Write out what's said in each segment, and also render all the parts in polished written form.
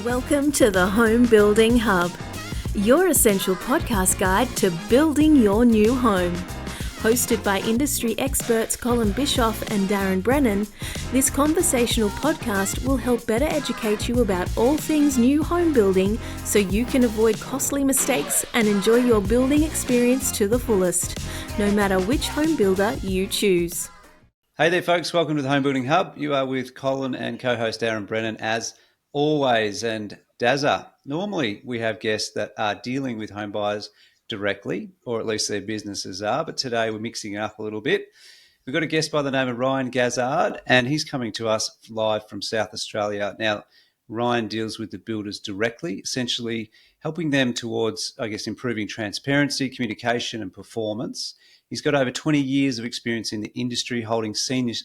Welcome to the Home Building Hub, your essential podcast guide to building your new home. Hosted by industry experts Colin Bischoff and Darren Brennan, this conversational podcast will help better educate you about all things new home building so you can avoid costly mistakes and enjoy your building experience to the fullest, no matter which home builder you choose. Hey there, folks. Welcome to the Home Building Hub. You are with Colin and co-host Darren Brennan as always. And Dazza, normally we have guests that are dealing with home buyers directly, or at least their businesses are. But today we're mixing it up a little bit. We've got a guest by the name of Ryan Gazzard, and he's coming to us live from South Australia. Now, Ryan deals with the builders directly, essentially helping them towards, improving transparency, communication, and performance. He's got over 20 years of experience in the industry, holding senior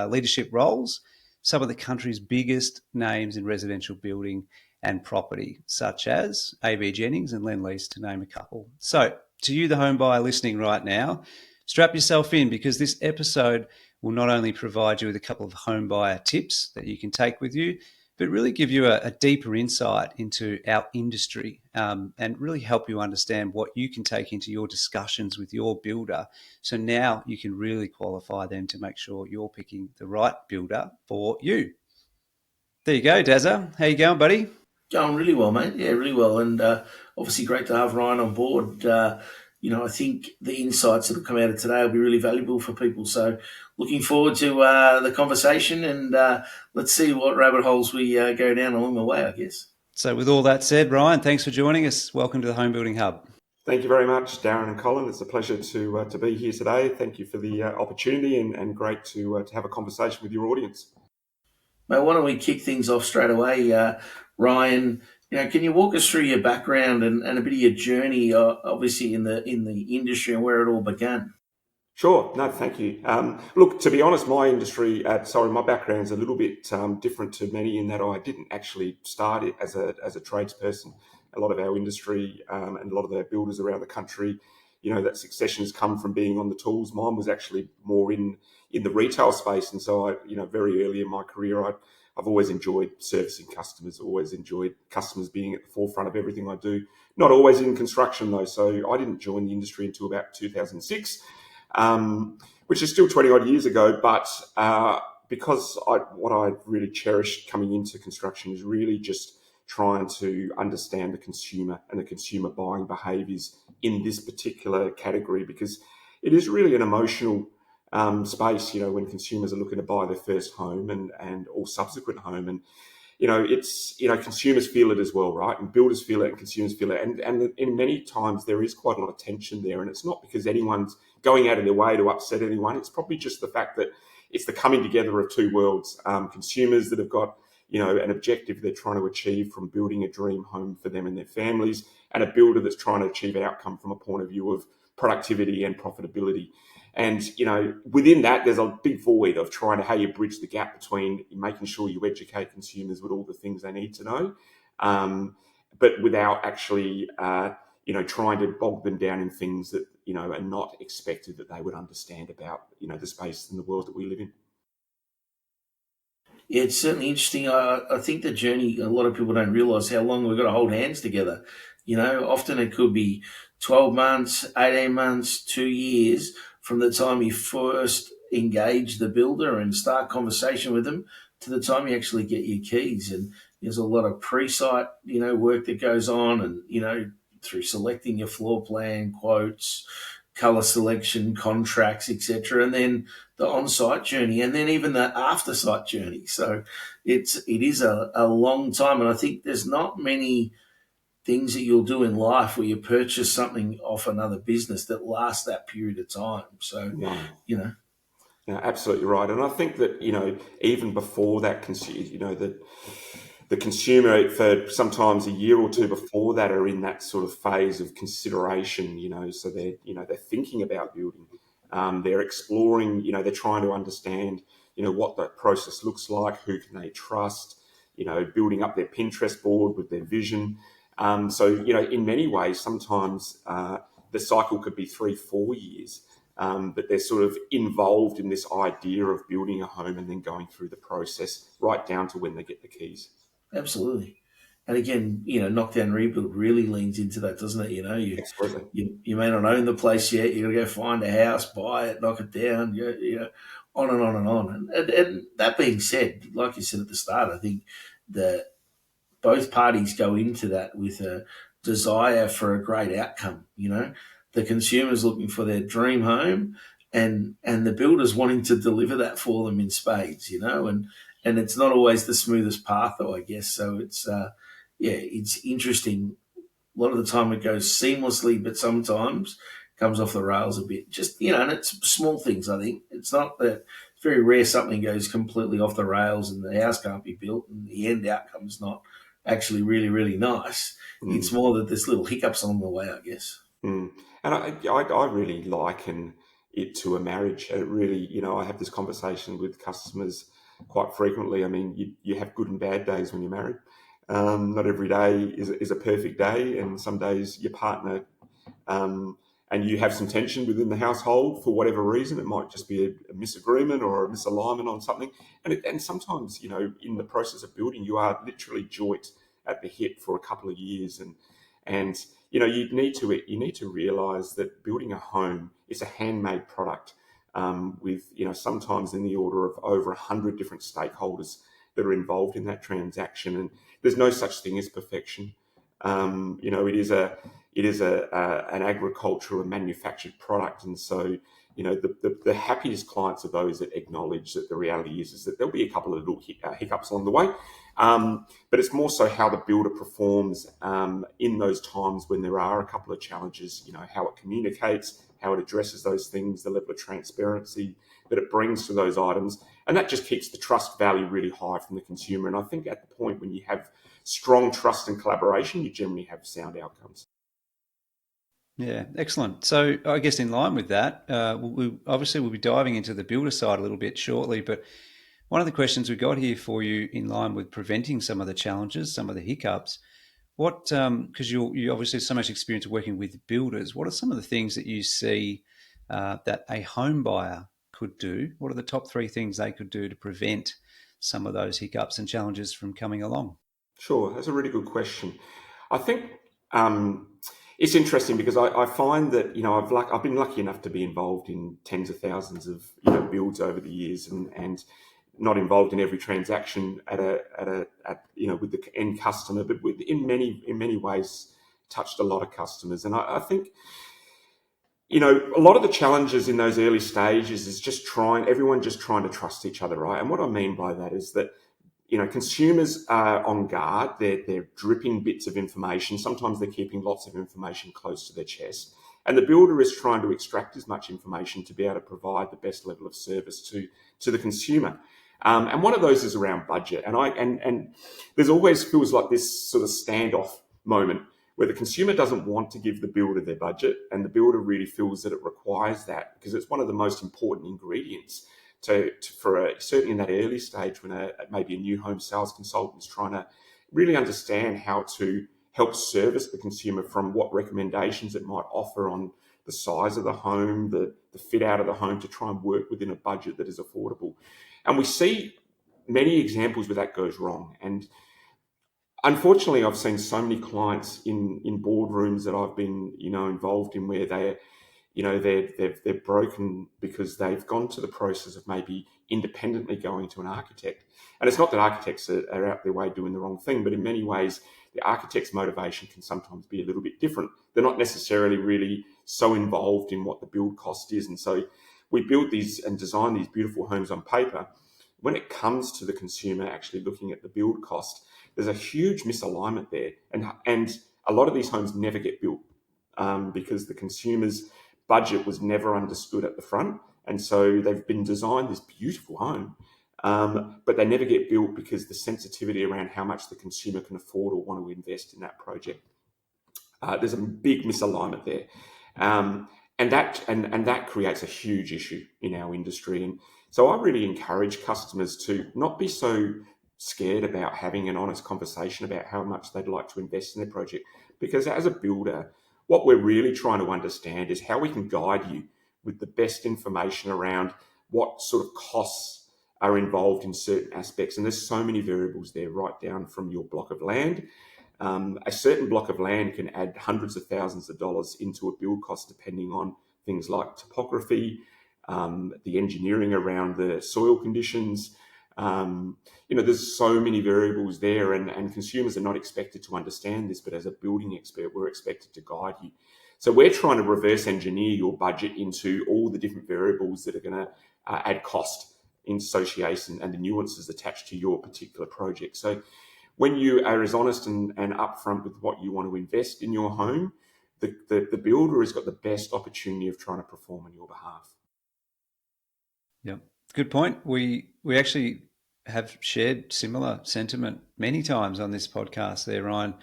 leadership roles, some of the country's biggest names in residential building and property, such as A.B. Jennings and Lendlease, to name a couple. So, to you, the home buyer listening right now, strap yourself in, because this episode will not only provide you with a couple of home buyer tips that you can take with you, but really give you a deeper insight into our industry and really help you understand what you can take into your discussions with your builder. So now you can really qualify them to make sure you're picking the right builder for you. There you go, Dazza. How you going, buddy? Going really well, mate. Yeah, really well. And obviously great to have Ryan on board. I think the insights that will come out of today will be really valuable for people. So looking forward to the conversation, and let's see what rabbit holes we go down along the way, I guess. So with all that said, Ryan, thanks for joining us. Welcome to the Home Building Hub. Thank you very much, Darren and Colin. It's a pleasure to be here today. Thank you for the opportunity, and great to have a conversation with your audience. Mate, why don't we kick things off straight away? Ryan, can you walk us through your background and a bit of your journey, obviously in the industry, and where it all began? Sure. No, thank you. Look, to be honest, my background's a little bit different to many, in that I didn't actually start it as a tradesperson. A lot of our industry and a lot of the builders around the country, that succession has come from being on the tools. Mine was actually more in the retail space, and so I, very early in my career, I've always enjoyed servicing customers, always enjoyed customers being at the forefront of everything I do. Not always in construction, though, so I didn't join the industry until about 2006, which is still 20-odd years ago. But because what I really cherished coming into construction is really just trying to understand the consumer and the consumer buying behaviours in this particular category, because it is really an emotional space, when consumers are looking to buy their first home and or subsequent home. And, it's, consumers feel it as well, right? And builders feel it and consumers feel it. And in many times there is quite a lot of tension there. And it's not because anyone's going out of their way to upset anyone. It's probably just the fact that it's the coming together of two worlds. Consumers that have got, an objective they're trying to achieve from building a dream home for them and their families, and a builder that's trying to achieve outcome from a point of view of productivity and profitability. And, within that, there's a big void of trying to how you bridge the gap between making sure you educate consumers with all the things they need to know, but without actually, trying to bog them down in things that, are not expected that they would understand about, the space and the world that we live in. Yeah, it's certainly interesting. I think the journey, a lot of people don't realise how long we've got to hold hands together. Often it could be 12 months, 18 months, 2 years from the time you first engage the builder and start conversation with them to the time you actually get your keys. And there's a lot of pre-site, work that goes on, and, through selecting your floor plan, quotes, colour selection, contracts, etc., and then the on-site journey, and then even the after-site journey. So it is a long time, and I think there's not many things that you'll do in life where you purchase something off another business that lasts that period of time. So, Yeah, absolutely right. And I think that, even before that, the consumer, for sometimes a year or two before that, are in that sort of phase of consideration, so they're thinking about building. They're exploring, they're trying to understand, what that process looks like, who can they trust, building up their Pinterest board with their vision. So, in many ways, sometimes the cycle could be 3-4 years, but they're sort of involved in this idea of building a home and then going through the process right down to when they get the keys. Absolutely. And again, knock down rebuild really leans into that, doesn't it? Absolutely. You may not own the place yet. You got to go find a house, buy it, knock it down. On and on and on. And that being said, like you said at the start, I think that both parties go into that with a desire for a great outcome. The consumer's looking for their dream home, and the builder's wanting to deliver that for them in spades. And it's not always the smoothest path, though, I guess. So it's interesting. A lot of the time it goes seamlessly, but sometimes comes off the rails a bit. Just, and it's small things, I think. It's not that it's very rare something goes completely off the rails and the house can't be built and the end outcome's not actually really, really nice. It's more that there's little hiccups along the way, I guess. And I really liken it to a marriage. It really, I have this conversation with customers quite frequently. I mean, you have good and bad days when you're married. Not every day is a perfect day, and some days your partner and you have some tension within the household for whatever reason. It might just be a misagreement or a misalignment on something, and sometimes in the process of building, you are literally joint at the hip for a couple of years, and you need to realise that building a home is a handmade product with sometimes in the order of over 100 different stakeholders that are involved in that transaction, and there's no such thing as perfection. It is an agricultural and manufactured product, and so the happiest clients are those that acknowledge that the reality is that there'll be a couple of little hiccups along the way, but it's more so how the builder performs in those times when there are a couple of challenges. How it communicates, how it addresses those things, the level of transparency that it brings to those items, and that just keeps the trust value really high from the consumer. And I think at the point when you have strong trust and collaboration, you generally have sound outcomes. Yeah, excellent. So I guess in line with that, we'll be diving into the builder side a little bit shortly, but one of the questions we got here for you in line with preventing some of the challenges, some of the hiccups, because you obviously have so much experience working with builders, what are some of the things that you see that a home buyer could do? What are the top 3 things they could do to prevent some of those hiccups and challenges from coming along? Sure, that's a really good question. I think it's interesting because I find that I've been lucky enough to be involved in tens of thousands of builds over the years, and not involved in every transaction at with the end customer, but in many ways touched a lot of customers. And I think a lot of the challenges in those early stages is everyone just trying to trust each other, right? And what I mean by that is that consumers are on guard. They're dripping bits of information. Sometimes they're keeping lots of information close to their chest. And the builder is trying to extract as much information to be able to provide the best level of service to the consumer. And one of those is around budget. And there's always feels like this sort of standoff moment where the consumer doesn't want to give the builder their budget, and the builder really feels that it requires that because it's one of the most important ingredients certainly in that early stage when maybe a new home sales consultant is trying to really understand how to help service the consumer from what recommendations it might offer on the size of the home, the fit out of the home, to try and work within a budget that is affordable. And we see many examples where that goes wrong. And unfortunately, I've seen so many clients in boardrooms that I've been involved in where they're broken because they've gone to the process of maybe independently going to an architect. And it's not that architects are out their way doing the wrong thing, but in many ways, the architect's motivation can sometimes be a little bit different. They're not necessarily really so involved in what the build cost is. And so we build these and design these beautiful homes on paper. When it comes to the consumer actually looking at the build cost, there's a huge misalignment there. And a lot of these homes never get built because the consumer's budget was never understood at the front. And so they've been designed this beautiful home, but they never get built because the sensitivity around how much the consumer can afford or want to invest in that project. There's a big misalignment there. And that creates a huge issue in our industry. And so I really encourage customers to not be so scared about having an honest conversation about how much they'd like to invest in their project. Because as a builder, what we're really trying to understand is how we can guide you with the best information around what sort of costs are involved in certain aspects. And there's so many variables there, right down from your block of land A certain block of land can add hundreds of thousands of dollars into a build cost, depending on things like topography, the engineering around the soil conditions. There's so many variables there, and consumers are not expected to understand this, but as a building expert, we're expected to guide you. So we're trying to reverse engineer your budget into all the different variables that are going to add cost in association and the nuances attached to your particular project. So when you are as honest and upfront with what you want to invest in your home, the builder has got the best opportunity of trying to perform on your behalf. Yep, good point. We actually have shared similar sentiment many times on this podcast there, Ryan,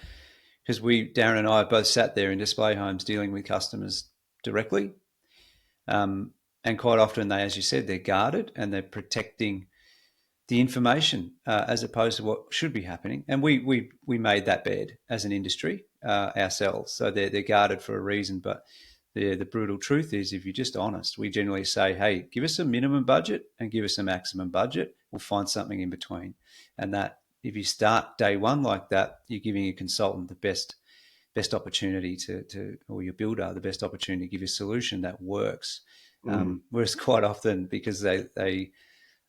because Darren and I have both sat there in display homes dealing with customers directly. And quite often they, as you said, they're guarded and they're protecting the information as opposed to what should be happening. And we made that bed as an industry ourselves. So they're guarded for a reason. But the brutal truth is, if you're just honest, we generally say, hey, give us a minimum budget and give us a maximum budget. We'll find something in between. And that if you start day one like that, you're giving a consultant the best opportunity or your builder the best opportunity to give you a solution that works. Whereas quite often, because they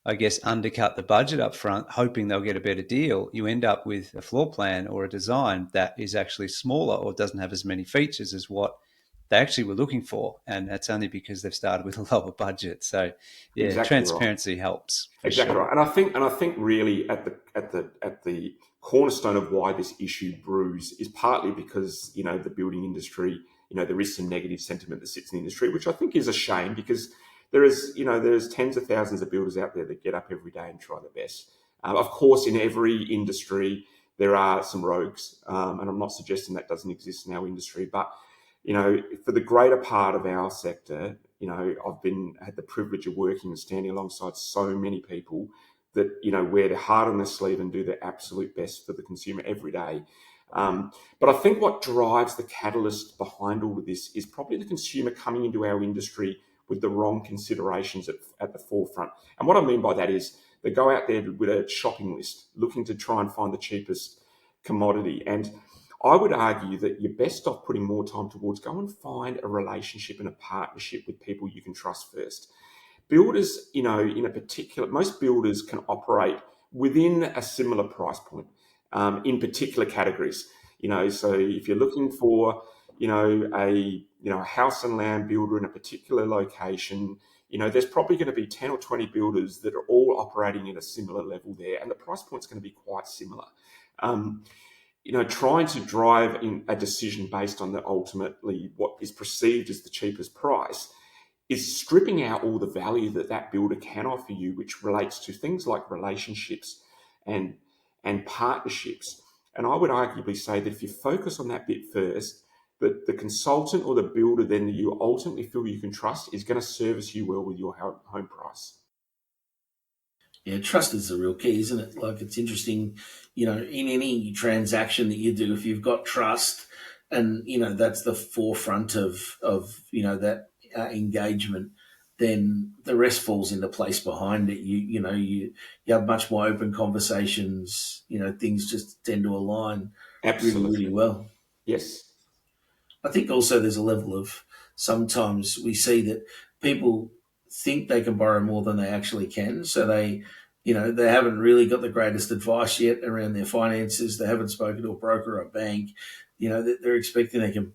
I guess, undercut the budget up front, hoping they'll get a better deal, you end up with a floor plan or a design that is actually smaller or doesn't have as many features as what they actually were looking for. And that's only because they've started with a lower budget. So yeah, exactly, transparency helps. Exactly sure. Right. And I think really at the cornerstone of why this issue brews is partly because, the building industry, there is some negative sentiment that sits in the industry, which I think is a shame, because there's tens of thousands of builders out there that get up every day and try their best. Of course, in every industry, there are some rogues, and I'm not suggesting that doesn't exist in our industry, but, for the greater part of our sector, I've had the privilege of working and standing alongside so many people that, wear their heart on their sleeve and do their absolute best for the consumer every day. But I think what drives the catalyst behind all of this is probably the consumer coming into our industry with the wrong considerations at the forefront. And what I mean by that is they go out there with a shopping list looking to try and find the cheapest commodity. And I would argue that you're best off putting more time towards go and find a relationship and a partnership with people you can trust first. Builders, most builders can operate within a similar price point in particular categories. So if you're looking for, a house and land builder in a particular location, there's probably going to be 10 or 20 builders that are all operating at a similar level there, and the price point's going to be quite similar. Trying to drive in a decision based on ultimately what is perceived as the cheapest price is stripping out all the value that builder can offer you, which relates to things like relationships and partnerships. And I would arguably say that if you focus on that bit first, that the consultant or the builder then that you ultimately feel you can trust is going to service you well with your home price. Yeah, trust is the real key, isn't it? Like, it's interesting, in any transaction that you do, if you've got trust and, that's the forefront of that engagement, then the rest falls into place behind it. You have much more open conversations, things just tend to align Absolutely. really, really well. Yes. I think also there's a level of, sometimes we see that people think they can borrow more than they actually can. So they haven't really got the greatest advice yet around their finances. They haven't spoken to a broker or a bank. They're expecting they can,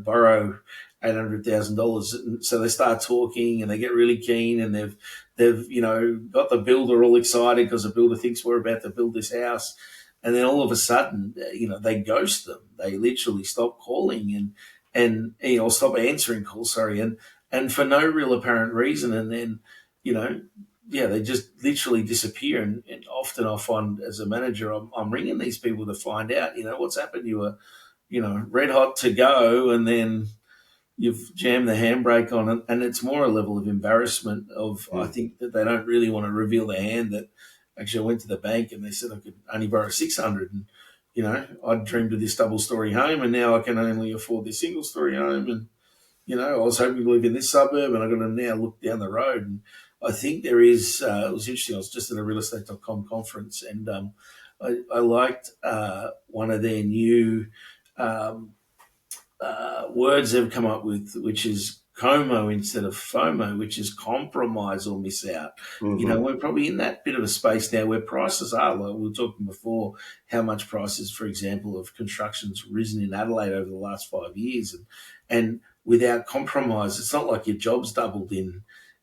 borrow $800,000. So they start talking and they get really keen, and they've got the builder all excited because the builder thinks we're about to build this house. And then all of a sudden, they ghost them. They literally stop calling and stop answering calls, and for no real apparent reason. And then, they just literally disappear. And often I find as a manager, I'm ringing these people to find out, what's happened. You were, red hot to go, and then you've jammed the handbrake on it. And it's more a level of embarrassment of, I think, that they don't really want to reveal their hand. That actually I went to the bank and they said I could only borrow $600, and I'd dreamed of this double-story home, and now I can only afford this single-story home, and I was hoping to live in this suburb, and I've got to now look down the road. And I think there is. It was interesting. I was just at a realestate.com conference, and I liked one of their new words they've come up with, which is COMO instead of FOMO, which is compromise or miss out. We're probably in that bit of a space now where prices are, like we were talking before, how much prices, for example, of construction's risen in Adelaide over the last 5 years. And without compromise, it's not like your job's doubled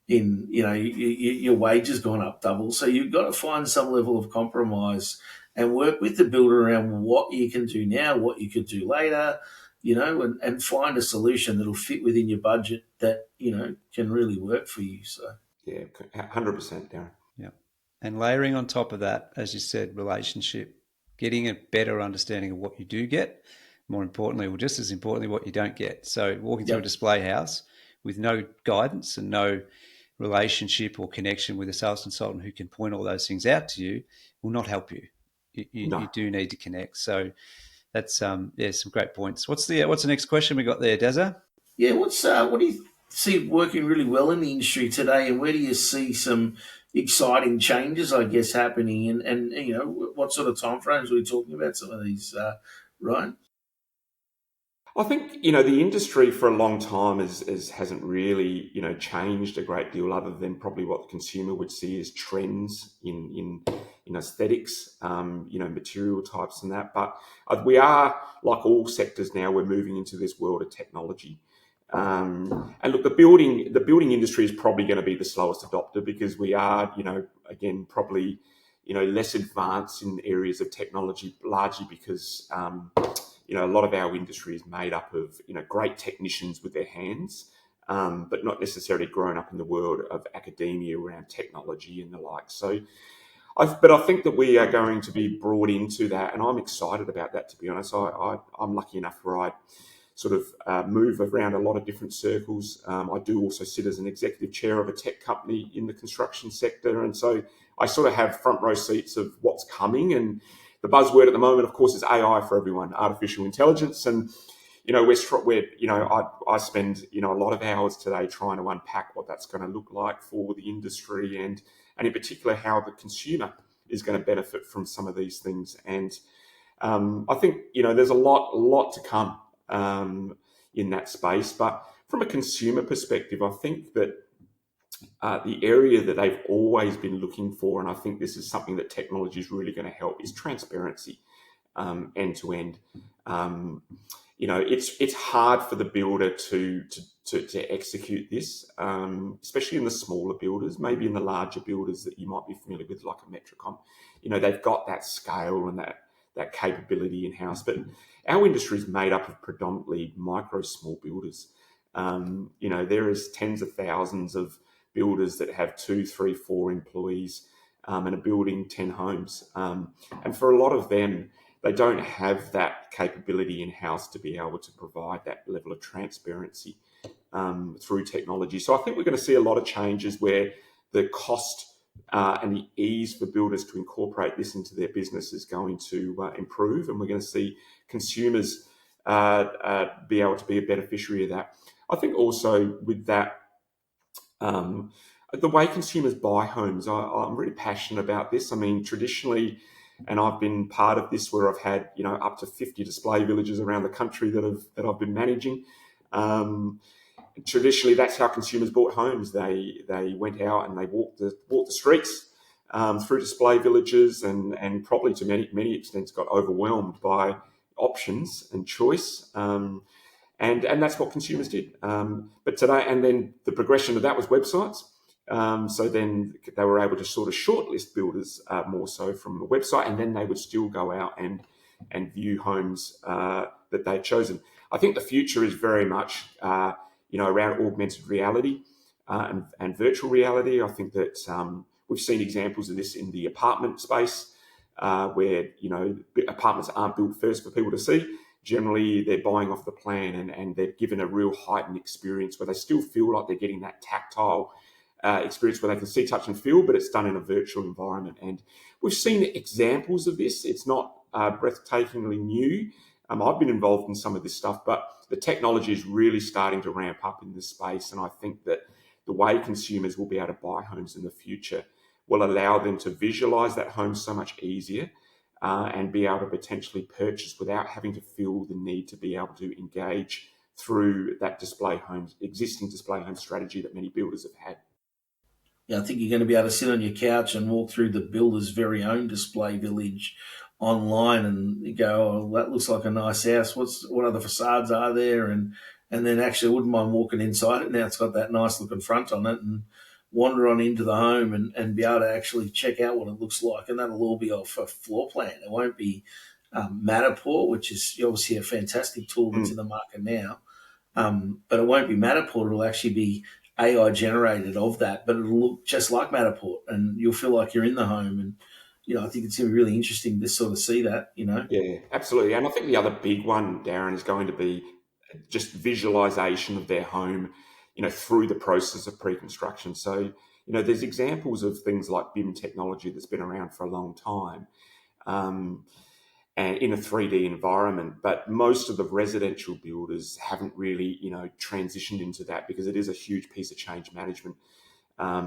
your wages gone up double. So you've got to find some level of compromise and work with the builder around what you can do now, what you could do later, and find a solution that'll fit within your budget that, can really work for you. So, yeah, 100%, Darren. Yeah. And layering on top of that, as you said, relationship, getting a better understanding of what you do get, more importantly, or just as importantly, what you don't get. So walking through a display house with no guidance and no relationship or connection with a sales consultant who can point all those things out to you will not help you. You do need to connect. So that's some great points. What's the next question we got there, Dazza? Yeah, what do you see working really well in the industry today, and where do you see some exciting changes, I guess, happening? And what sort of timeframes are we talking about? Some of these, Ryan? I think, the industry for a long time hasn't really, changed a great deal other than probably what the consumer would see as trends in aesthetics, material types and that. But we are, like all sectors now, we're moving into this world of technology. And look, the building industry is probably going to be the slowest adopter because we are, again, probably, less advanced in areas of technology, largely because, a lot of our industry is made up of, great technicians with their hands, but not necessarily grown up in the world of academia around technology and the like. So, but I think that we are going to be brought into that, and I'm excited about that, to be honest. I'm lucky enough where I sort of move around a lot of different circles. I do also sit as an executive chair of a tech company in the construction sector, and so I sort of have front row seats of what's coming. And the buzzword at the moment, of course, is AI for everyone, artificial intelligence. And, I spend, a lot of hours today trying to unpack what that's going to look like for the industry and in particular how the consumer is going to benefit from some of these things. And I think, there's a lot to come in that space. But from a consumer perspective, I think that the area that they've always been looking for, and I think this is something that technology is really going to help, is transparency, end to end. It's hard for the builder to execute this, especially in the smaller builders. Maybe in the larger builders that you might be familiar with, like a Metricom, they've got that scale and that capability in house. But our industry is made up of predominantly micro small builders. There is tens of thousands of builders that have 2, 3, 4 employees and are building 10 homes. And for a lot of them, they don't have that capability in-house to be able to provide that level of transparency through technology. So I think we're going to see a lot of changes where the cost and the ease for builders to incorporate this into their business is going to improve, and we're going to see consumers be able to be a beneficiary of that. I think also with that, the way consumers buy homes, I'm really passionate about this. I mean, traditionally, and I've been part of this where I've had, up to 50 display villages around the country that I've been managing. Traditionally, that's how consumers bought homes. They went out and they walked the streets through display villages, and probably to many extents got overwhelmed by options and choice. And that's what consumers did. But today, and then the progression of that was websites. So then they were able to sort of shortlist builders more so from the website, and then they would still go out and view homes that they'd chosen. I think the future is very much, around augmented reality and virtual reality. I think that we've seen examples of this in the apartment space where, apartments aren't built first for people to see. Generally, they're buying off the plan and they're given a real heightened experience where they still feel like they're getting that tactile experience where they can see, touch and feel, but it's done in a virtual environment. And we've seen examples of this. It's not breathtakingly new. I've been involved in some of this stuff, but the technology is really starting to ramp up in this space. And I think that the way consumers will be able to buy homes in the future will allow them to visualize that home so much easier. and be able to potentially purchase without having to feel the need to be able to engage through that existing display home strategy that many builders have had. Yeah, I think you're going to be able to sit on your couch and walk through the builder's very own display village online and you go, oh, that looks like a nice house. What other facades are there? And then actually I wouldn't mind walking inside it. Now it's got that nice looking front on it and wander on into the home and be able to actually check out what it looks like. And that'll all be off a floor plan. It won't be Matterport, which is obviously a fantastic tool that's in the market now. But it won't be Matterport. It'll actually be AI generated of that, but it'll look just like Matterport and you'll feel like you're in the home. And, I think it's going to be really interesting to sort of see that, Yeah, absolutely. And I think the other big one, Darren, is going to be just visualization of their home, through the process of pre-construction. So, there's examples of things like BIM technology that's been around for a long time. And in a 3D environment, but most of the residential builders haven't really, transitioned into that because it is a huge piece of change management.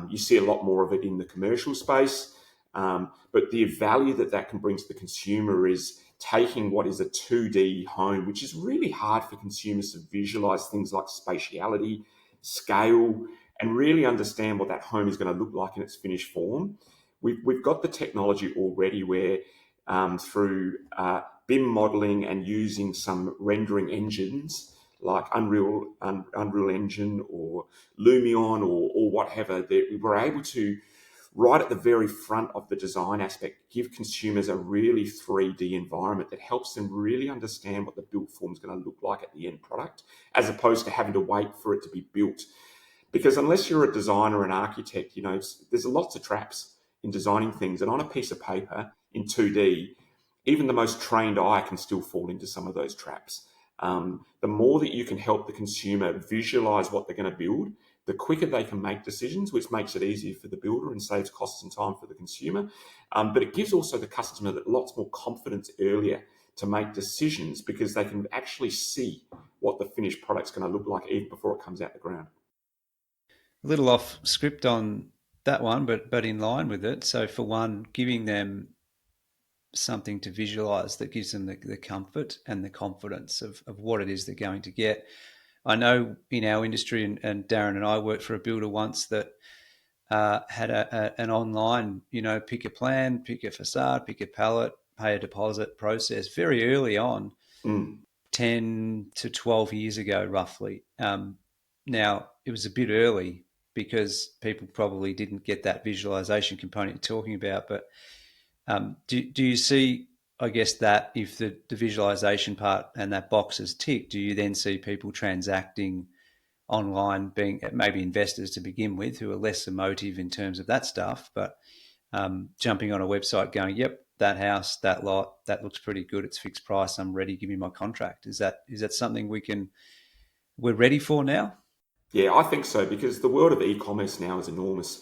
You see a lot more of it in the commercial space, but the value that can bring to the consumer is taking what is a 2D home, which is really hard for consumers to visualize things like spatiality, scale, and really understand what that home is going to look like in its finished form. We've got the technology already where through BIM modeling and using some rendering engines like Unreal Engine or Lumion or whatever, that we're able to, right at the very front of the design aspect, give consumers a really 3D environment that helps them really understand what the built form is going to look like at the end product, as opposed to having to wait for it to be built. Because unless you're a designer or an architect, there's lots of traps in designing things. And on a piece of paper in 2D, even the most trained eye can still fall into some of those traps. The more that you can help the consumer visualize what they're going to build, the quicker they can make decisions, which makes it easier for the builder and saves costs and time for the consumer. But it gives also the customer lots more confidence earlier to make decisions because they can actually see what the finished product's going to look like even before it comes out the ground. A little off script on that one, but in line with it. So for one, giving them something to visualize that gives them the comfort and the confidence of what it is they're going to get. I know in our industry, and Darren and I worked for a builder once that had an online, pick a plan, pick a facade, pick a pallet, pay a deposit process very early on, 10 to 12 years ago, roughly. Now, it was a bit early because people probably didn't get that visualization component you're talking about. But do you see, I guess, that if the visualization part and that box is ticked, do you then see people transacting online, being maybe investors to begin with, who are less emotive in terms of that stuff, but jumping on a website going, yep, that house, that lot, that looks pretty good, it's fixed price, I'm ready, give me my contract? Is that something we're ready for now? Yeah, I think so, because the world of e-commerce now is enormous.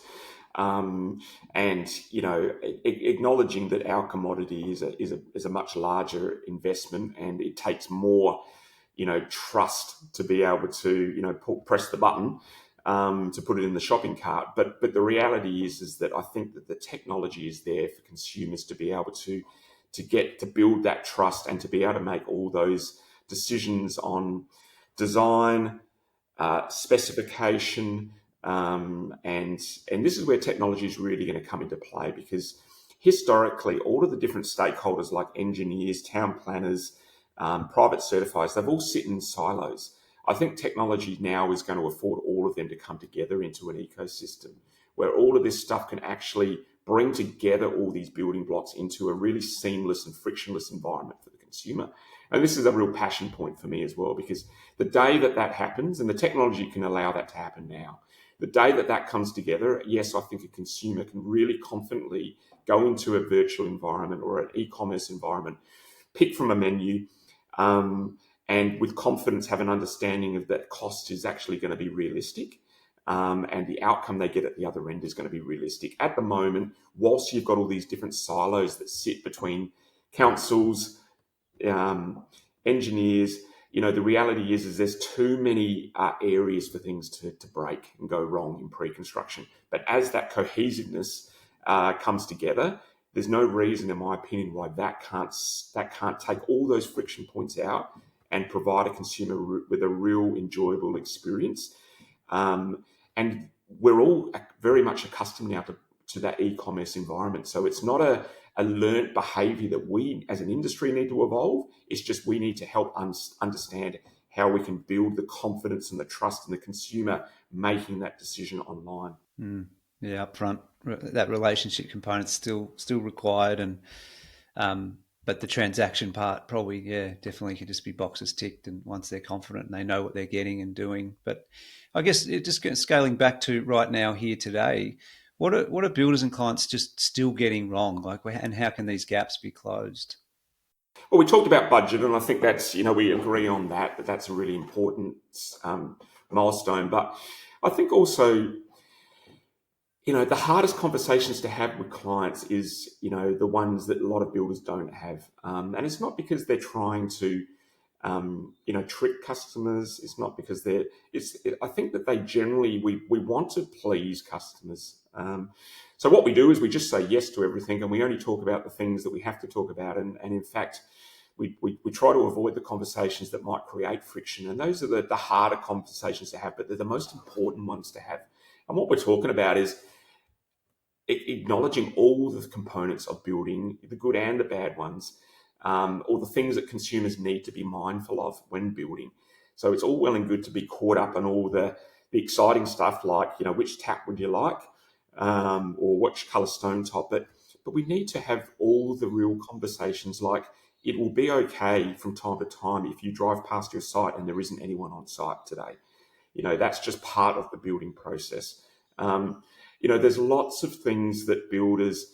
And, acknowledging that our commodity is a much larger investment and it takes more, trust to be able to, press the button to put it in the shopping cart. But the reality is that I think that the technology is there for consumers to be able to build that trust and to be able to make all those decisions on design, specification, and this is where technology is really going to come into play, because historically all of the different stakeholders like engineers, town planners, private certifiers, they've all sit in silos. I think technology now is going to afford all of them to come together into an ecosystem where all of this stuff can actually bring together all these building blocks into a really seamless and frictionless environment for the consumer. And this is a real passion point for me as well, because the day that happens, and the technology can allow that to happen now, the day that comes together, yes, I think a consumer can really confidently go into a virtual environment or an e-commerce environment, pick from a menu, and with confidence have an understanding of that cost is actually going to be realistic, and the outcome they get at the other end is going to be realistic. At the moment, whilst you've got all these different silos that sit between councils, engineers, the reality is there's too many areas for things to break and go wrong in pre-construction. But as that cohesiveness comes together, there's no reason, in my opinion, why that can't take all those friction points out and provide a consumer with a real enjoyable experience. And we're all very much accustomed now to that e-commerce environment. So it's not a learned behavior that we as an industry need to evolve. It's just we need to help understand how we can build the confidence and the trust in the consumer making that decision online. Yeah, upfront, that relationship component's still required, and but the transaction part probably, definitely could just be boxes ticked, and once they're confident and they know what they're getting and doing. But I guess just scaling back to right now here today, what are builders and clients just still getting wrong? Like, and how can these gaps be closed? Well, we talked about budget, and I think that's, we agree on that that's a really important milestone. But I think also, the hardest conversations to have with clients is, the ones that a lot of builders don't have. And it's not because they're trying to, trick customers. It's not because I think that they generally, we want to please customers. So what we do is we just say yes to everything, and we only talk about the things that we have to talk about. And in fact, we try to avoid the conversations that might create friction. And those are the harder conversations to have, but they're the most important ones to have. And what we're talking about is acknowledging all the components of building, the good and the bad ones, or the things that consumers need to be mindful of when building. So it's all well and good to be caught up on all the exciting stuff like, which tap would you like, or which colour stone top, but we need to have all the real conversations like, it will be okay from time to time if you drive past your site and there isn't anyone on site today. That's just part of the building process. There's lots of things that builders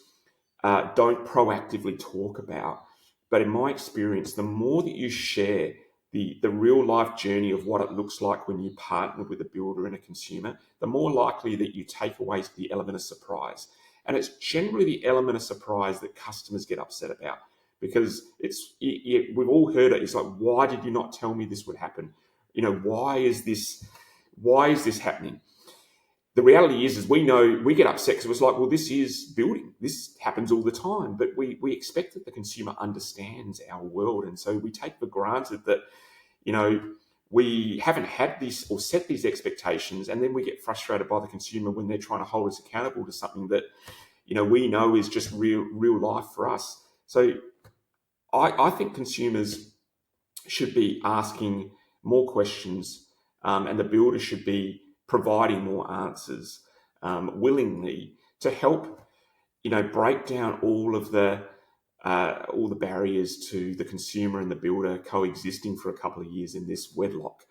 don't proactively talk about. But in my experience, the more that you share the real life journey of what it looks like when you partner with a builder and a consumer, the more likely that you take away the element of surprise. And it's generally the element of surprise that customers get upset about, because we've all heard it. It's like, why did you not tell me this would happen? Why is this happening? The reality is we know we get upset because it's like, well, this is building. This happens all the time. But we expect that the consumer understands our world. And so we take for granted that, we haven't had this or set these expectations. And then we get frustrated by the consumer when they're trying to hold us accountable to something that, we know is just real life for us. So I think consumers should be asking more questions, and the builder should be providing more answers willingly to help, break down all the barriers to the consumer and the builder coexisting for a couple of years in this wedlock.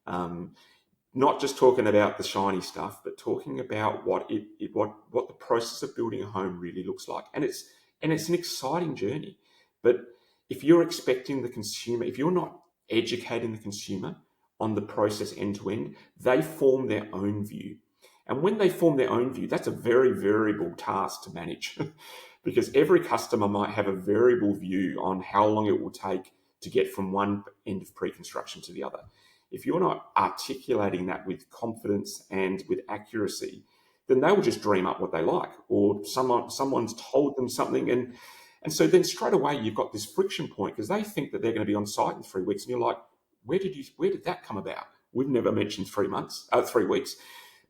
Not just talking about the shiny stuff, but talking about what the process of building a home really looks like. And it's an exciting journey. But if you're expecting the consumer, if you're not educating the consumer on the process end to end, they form their own view. And when they form their own view, that's a very variable task to manage because every customer might have a variable view on how long it will take to get from one end of pre-construction to the other. If you're not articulating that with confidence and with accuracy, then they will just dream up what they like, or someone's told them something. And so then straight away, you've got this friction point because they think that they're going to be on site in 3 weeks. And you're like, where did that come about? We've never mentioned 3 weeks.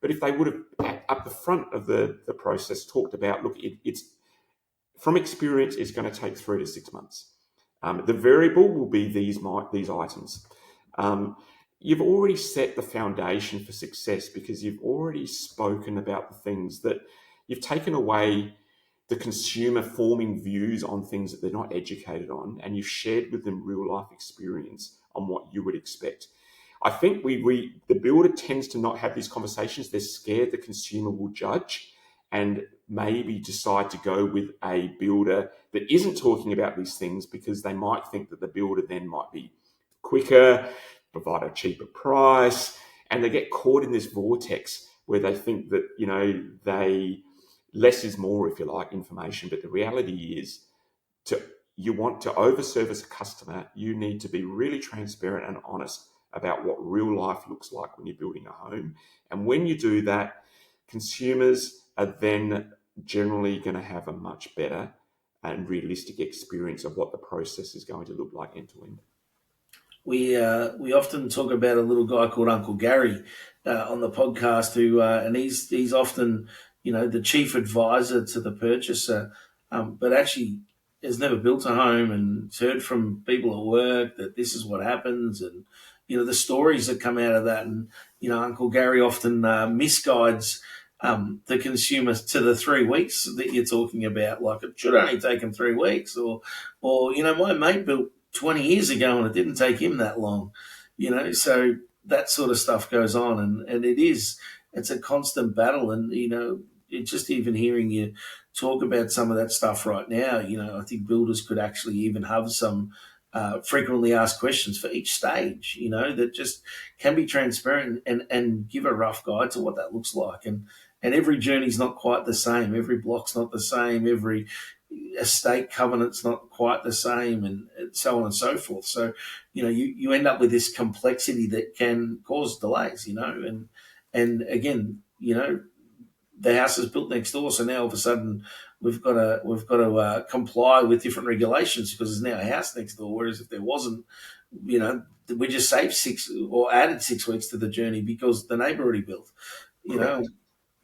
But if they would have, at the front of the process, talked about, look, it's from experience, it's going to take 3 to 6 months. The variable will be these items. You've already set the foundation for success because you've already spoken about the things that you've taken away the consumer forming views on things that they're not educated on, and you've shared with them real life experience on what you would expect. I think the builder tends to not have these conversations. They're scared the consumer will judge and maybe decide to go with a builder that isn't talking about these things because they might think that the builder then might be quicker, provide a cheaper price, and they get caught in this vortex where they think that, less is more, if you like, information. But the reality is, you want to overservice a customer, you need to be really transparent and honest about what real life looks like when you're building a home. And when you do that, consumers are then generally going to have a much better and realistic experience of what the process is going to look like end to end. We often talk about a little guy called Uncle Gary on the podcast, who and he's often, the chief advisor to the purchaser, but actually has never built a home, and has heard from people at work that this is what happens, and the stories that come out of that, and Uncle Gary often misguides the consumer to the 3 weeks that you're talking about. Like, it should only take him 3 weeks, or my mate built 20 years ago and it didn't take him that long, so that sort of stuff goes on, and it's a constant battle. And it's just even hearing you talk about some of that stuff right now, I think builders could actually even have some frequently asked questions for each stage, that just can be transparent and give a rough guide to what that looks like. And every journey's not quite the same. Every block's not the same. Every estate covenant's not quite the same, and so on and so forth. So, you end up with this complexity that can cause delays, and again, the house is built next door, so now all of a sudden we've got to comply with different regulations because there's now a house next door. Whereas if there wasn't, we just saved 6 or added 6 weeks to the journey because the neighbour already built.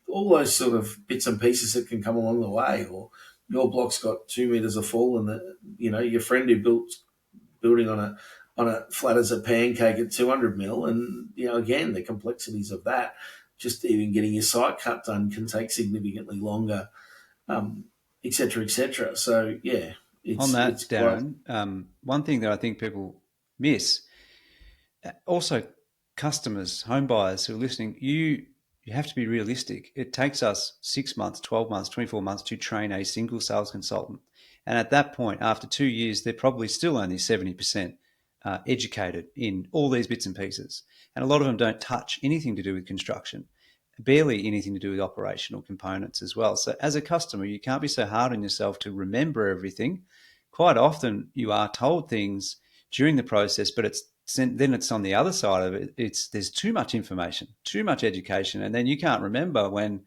All those sort of bits and pieces that can come along the way. Or your block's got 2 meters of fall, and your friend who building on a flat as a pancake at 200 mil, and again, the complexities of that. Just even getting your site cut done can take significantly longer, et cetera, et cetera. So, yeah. On that, Darren, one thing that I think people miss, also customers, home buyers who are listening, you have to be realistic. It takes us 6 months, 12 months, 24 months to train a single sales consultant. And at that point, after 2 years, they're probably still only 70% educated in all these bits and pieces. And a lot of them don't touch anything to do with construction, barely anything to do with operational components as well. So as a customer, you can't be so hard on yourself to remember everything. Quite often you are told things during the process, but then it's on the other side of it. There's too much information, too much education, and then you can't remember when,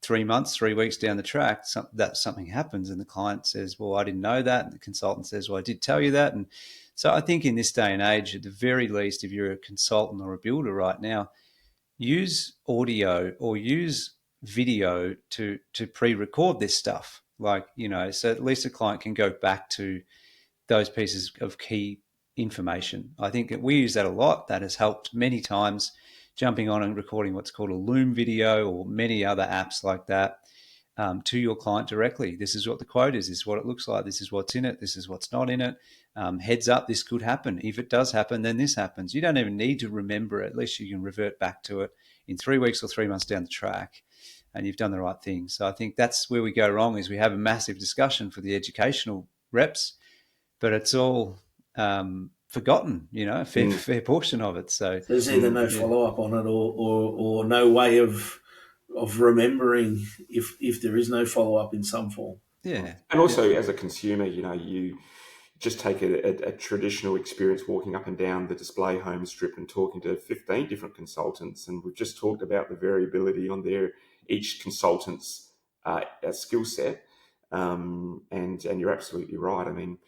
3 months, 3 weeks down the track, that something happens and the client says, well, I didn't know that. And the consultant says, well, I did tell you that. And so I think in this day and age, at the very least, if you're a consultant or a builder right now, use audio or use video to pre-record this stuff. So at least the client can go back to those pieces of key information. I think that we use that a lot. That has helped many times, jumping on and recording what's called a Loom video or many other apps like that to your client directly. This is what the quote is. This is what it looks like. This is what's in it. This is what's not in it. Heads up, this could happen. If it does happen, then this happens. You don't even need to remember it. At least you can revert back to it in 3 weeks or 3 months down the track, and you've done the right thing. So I think that's where we go wrong, is we have a massive discussion for the educational reps, but it's all forgotten, a fair portion of it. So there's either no follow-up on it or no way of remembering if there is no follow-up in some form. Yeah. And also as a consumer, you just take a traditional experience walking up and down the display home strip and talking to 15 different consultants. And we've just talked about the variability on each consultant's skill set. And you're absolutely right. I mean,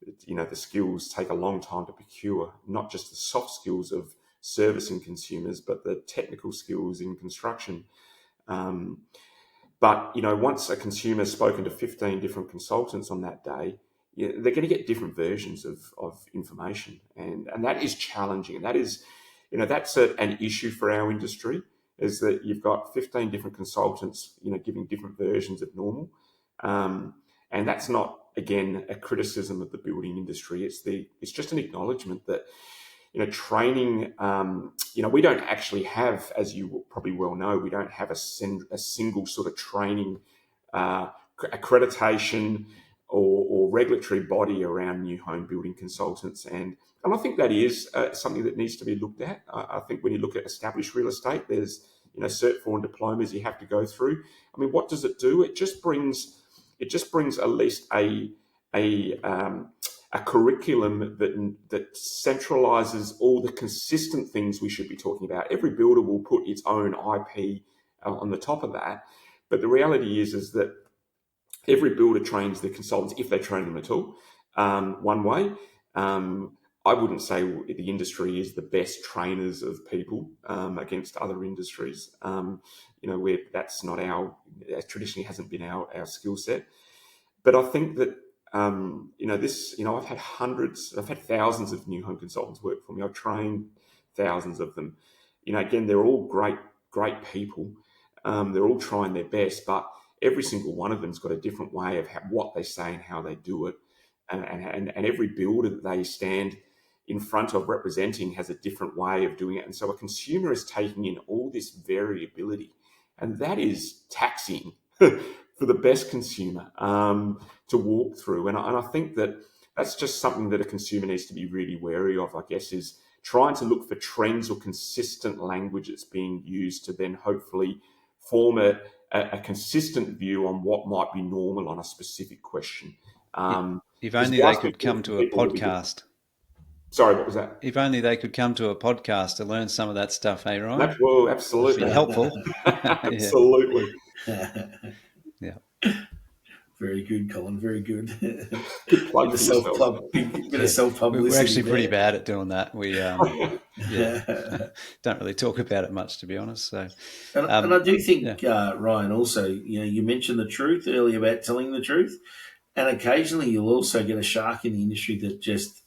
the skills take a long time to procure, not just the soft skills of servicing consumers, but the technical skills in construction. But once a consumer's spoken to 15 different consultants on that day, they're going to get different versions of information. And that is challenging. And that is, that's an issue for our industry, is that you've got 15 different consultants, giving different versions of normal. And that's not, again, a criticism of the building industry. It's just an acknowledgement that, training, we don't actually have, as you probably well know, we don't have a single sort of training accreditation or regulatory body around new home building consultants. And I think that is something that needs to be looked at. I think when you look at established real estate, there's, Cert 4 and diplomas you have to go through. I mean, what does it do? It just brings at least a curriculum that centralizes all the consistent things we should be talking about. Every builder will put its own IP on the top of that, but the reality is that every builder trains their consultants, if they train them at all, one way. I wouldn't say the industry is the best trainers of people against other industries. Where that's not traditionally hasn't been our skill set. But I think that I've had thousands of new home consultants work for me. I've trained thousands of them. Again, they're all great people. They're all trying their best, but every single one of them's got a different way of what they say and how they do it. And every builder that they stand in front of representing has a different way of doing it. And so a consumer is taking in all this variability, and that is taxing for the best consumer to walk through. And I think that that's just something that a consumer needs to be really wary of, I guess, is trying to look for trends or consistent language that's being used to then hopefully form a consistent view on what might be normal on a specific question. If only they could come to a podcast. Sorry, what was that? If only they could come to a podcast to learn some of that stuff, hey, Ryan? Well, absolutely. That'd be helpful. Absolutely. Yeah. Very good, Colin. Very good. Good plug for yourself. Bit of self-publicity. We're actually pretty bad at doing that. We don't really talk about it much, to be honest. So, and I do think, Ryan, also, you mentioned the truth earlier about telling the truth, and occasionally you'll also get a shark in the industry that just,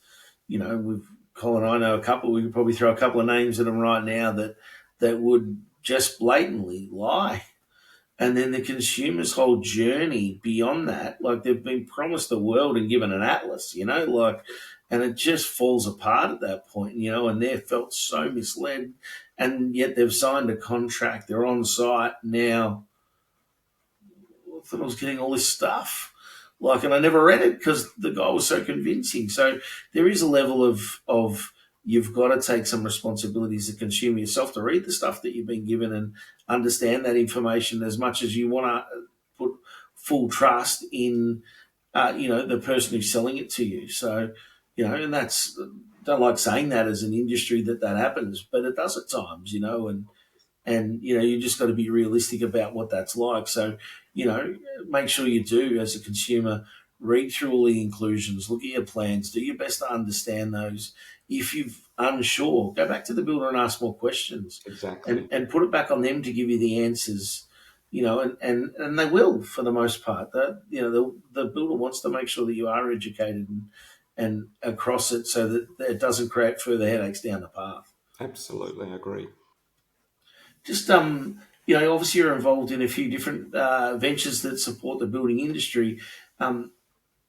Colin and I know a couple. We could probably throw a couple of names at them right now that would just blatantly lie. And then the consumer's whole journey beyond that, like they've been promised the world and given an atlas, and it just falls apart at that point, and they're felt so misled, and yet they've signed a contract, they're on site now. I thought I was getting all this stuff, and I never read it because the guy was so convincing. So there is a level of you've got to take some responsibility as a consumer yourself to read the stuff that you've been given and understand that information as much as you want to put full trust in, the person who's selling it to you. So, and that's, don't like saying that as an industry that happens, but it does at times, and you just got to be realistic about what that's like. So, make sure you do, as a consumer, read through all the inclusions, look at your plans, do your best to understand those. If you're unsure, go back to the builder and ask more questions. Exactly. And put it back on them to give you the answers, and they will for the most part. The builder wants to make sure that you are educated and across it so that it doesn't create further headaches down the path. Absolutely, I agree. Just, obviously you're involved in a few different ventures that support the building industry.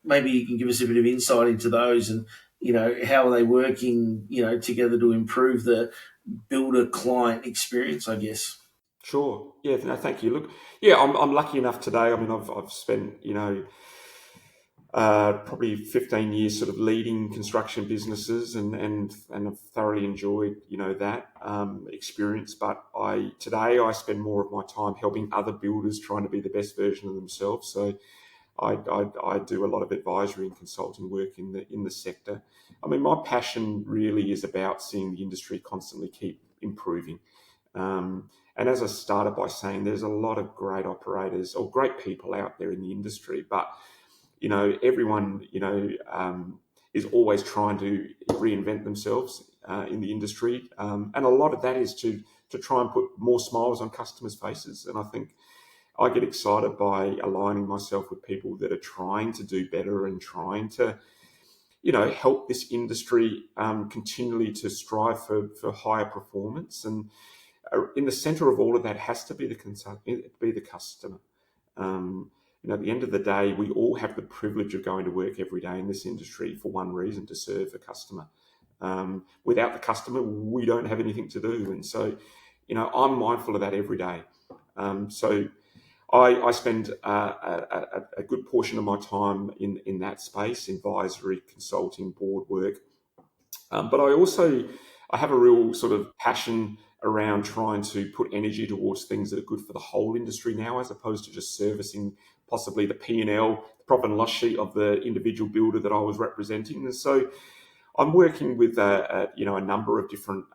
Maybe you can give us a bit of insight into those and, how are they working, together to improve the builder-client experience, I guess. Sure. Yeah. No, thank you. Look, yeah, I'm lucky enough today. I mean, I've spent, probably 15 years sort of leading construction businesses and I've thoroughly enjoyed, that experience. But today I spend more of my time helping other builders trying to be the best version of themselves. So I do a lot of advisory and consulting work in the sector. I mean, my passion really is about seeing the industry constantly keep improving. And as I started by saying, there's a lot of great operators or great people out there in the industry, but everyone is always trying to reinvent themselves in the industry, and a lot of that is to try and put more smiles on customers' faces. And I think I get excited by aligning myself with people that are trying to do better and trying to, help this industry continually to strive for higher performance. And in the centre of all of that has to be the customer. At the end of the day, we all have the privilege of going to work every day in this industry for one reason, to serve the customer. Without the customer, we don't have anything to do. And so, I'm mindful of that every day. So I spend a good portion of my time in that space, advisory, consulting, board work. But I have a real sort of passion around trying to put energy towards things that are good for the whole industry now, as opposed to just servicing possibly the P&L, the profit and loss sheet of the individual builder that I was representing. And so I'm working with a number of different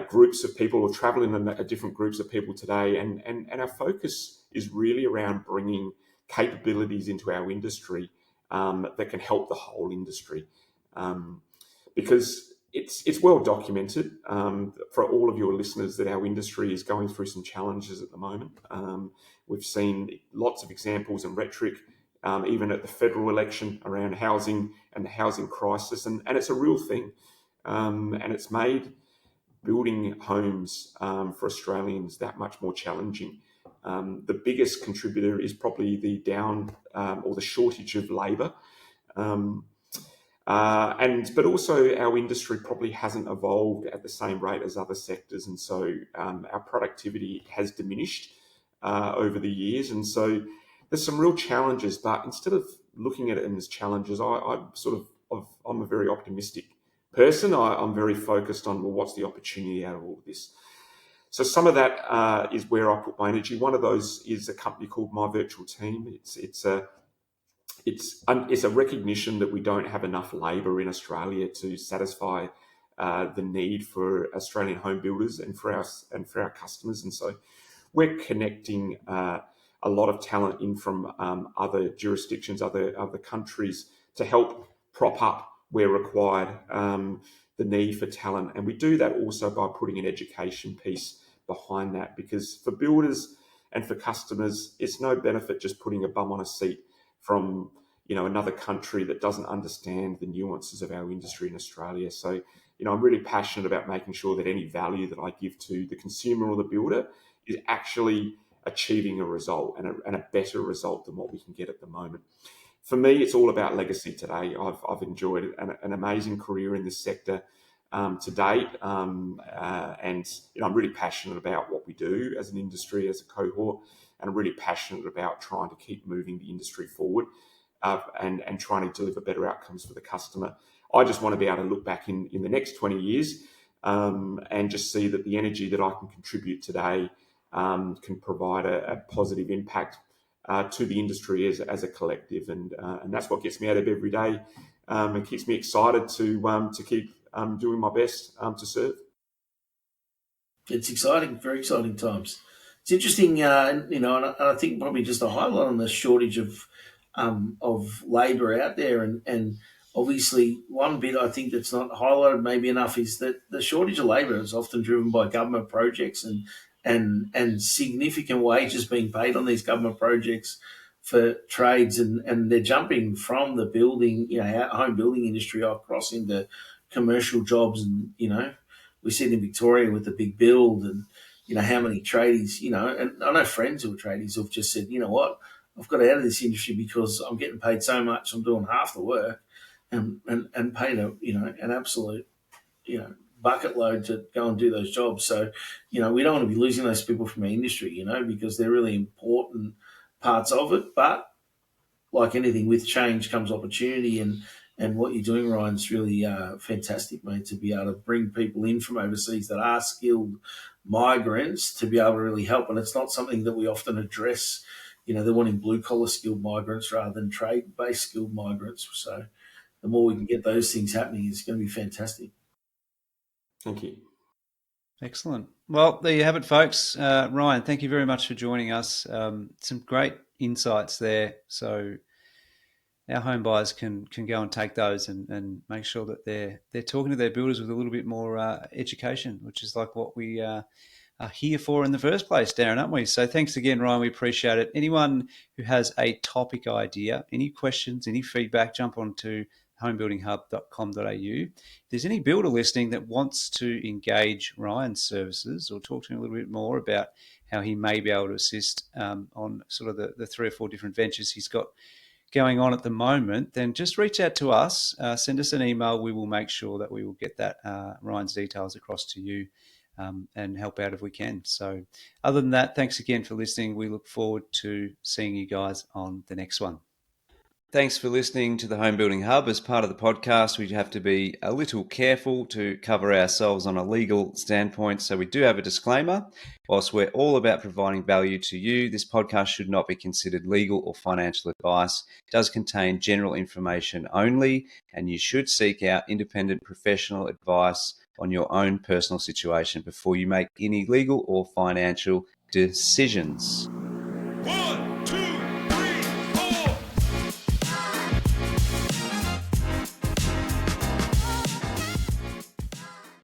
groups of people, or traveling in different groups of people today. And our focus is really around bringing capabilities into our industry that can help the whole industry. Because it's well documented for all of your listeners that our industry is going through some challenges at the moment. We've seen lots of examples and rhetoric, even at the federal election, around housing and the housing crisis, and it's a real thing. And it's made building homes for Australians that much more challenging. The biggest contributor is probably the or the shortage of labour. But also our industry probably hasn't evolved at the same rate as other sectors, and so our productivity has diminished over the years, and so there's some real challenges. But instead of looking at them as challenges, I'm a very optimistic person. I'm very focused on, well, what's the opportunity out of all of this? So some of that is where I put my energy. One of those is a company called My Virtual Team. It's a recognition that we don't have enough labour in Australia to satisfy the need for Australian home builders and for our customers, and so we're connecting a lot of talent in from other jurisdictions, other countries, to help prop up where required the need for talent. And we do that also by putting an education piece behind that, because for builders and for customers, it's no benefit just putting a bum on a seat from another country that doesn't understand the nuances of our industry in Australia. So I'm really passionate about making sure that any value that I give to the consumer or the builder is actually achieving a result, and a better result than what we can get at the moment. For me, it's all about legacy today. I've enjoyed an amazing career in this sector to date, and I'm really passionate about what we do as an industry, as a cohort, and I'm really passionate about trying to keep moving the industry forward and trying to deliver better outcomes for the customer. I just want to be able to look back in the next 20 years and just see that the energy that I can contribute today can provide a positive impact to the industry as a collective, and that's what gets me out of every day and keeps me excited to keep doing my best to serve. It's exciting, very exciting times. It's interesting, and I think probably just a highlight on the shortage of labour out there, and obviously one bit I think that's not highlighted maybe enough is that the shortage of labour is often driven by government projects and significant wages being paid on these government projects for trades, and they're jumping from the building, home building industry across into commercial jobs, and we see it in Victoria with the big build, and how many tradies, and I know friends who are tradies who've just said, you know what, I've got out of this industry because I'm getting paid so much, I'm doing half the work and paid an absolute bucket load to go and do those jobs. So we don't want to be losing those people from our industry, because they're really important parts of it. But like anything, with change comes opportunity, and what you're doing, Ryan, is really fantastic, mate, to be able to bring people in from overseas that are skilled migrants to be able to really help. And it's not something that we often address. They're wanting blue-collar skilled migrants rather than trade-based skilled migrants. So the more we can get those things happening, it's going to be fantastic. Thank you. Excellent. Well, there you have it, folks. Ryan, thank you very much for joining us. Some great insights there. So our home buyers can go and take those and make sure that they're talking to their builders with a little bit more education, which is like what we are here for in the first place, Darren, aren't we? So thanks again, Ryan. We appreciate it. Anyone who has a topic idea, any questions, any feedback, jump on to homebuildinghub.com.au. If there's any builder listening that wants to engage Ryan's services or talk to him a little bit more about how he may be able to assist on sort of the 3 or 4 different ventures he's got going on at the moment, then just reach out to us, send us an email. We will make sure that we will get that Ryan's details across to you and help out if we can. So other than that, thanks again for listening. We look forward to seeing you guys on the next one. Thanks for listening to the Home Building Hub. As part of the podcast, we have to be a little careful to cover ourselves on a legal standpoint. So we do have a disclaimer. Whilst we're all about providing value to you, this podcast should not be considered legal or financial advice. It does contain general information only, and you should seek out independent professional advice on your own personal situation before you make any legal or financial decisions. 1,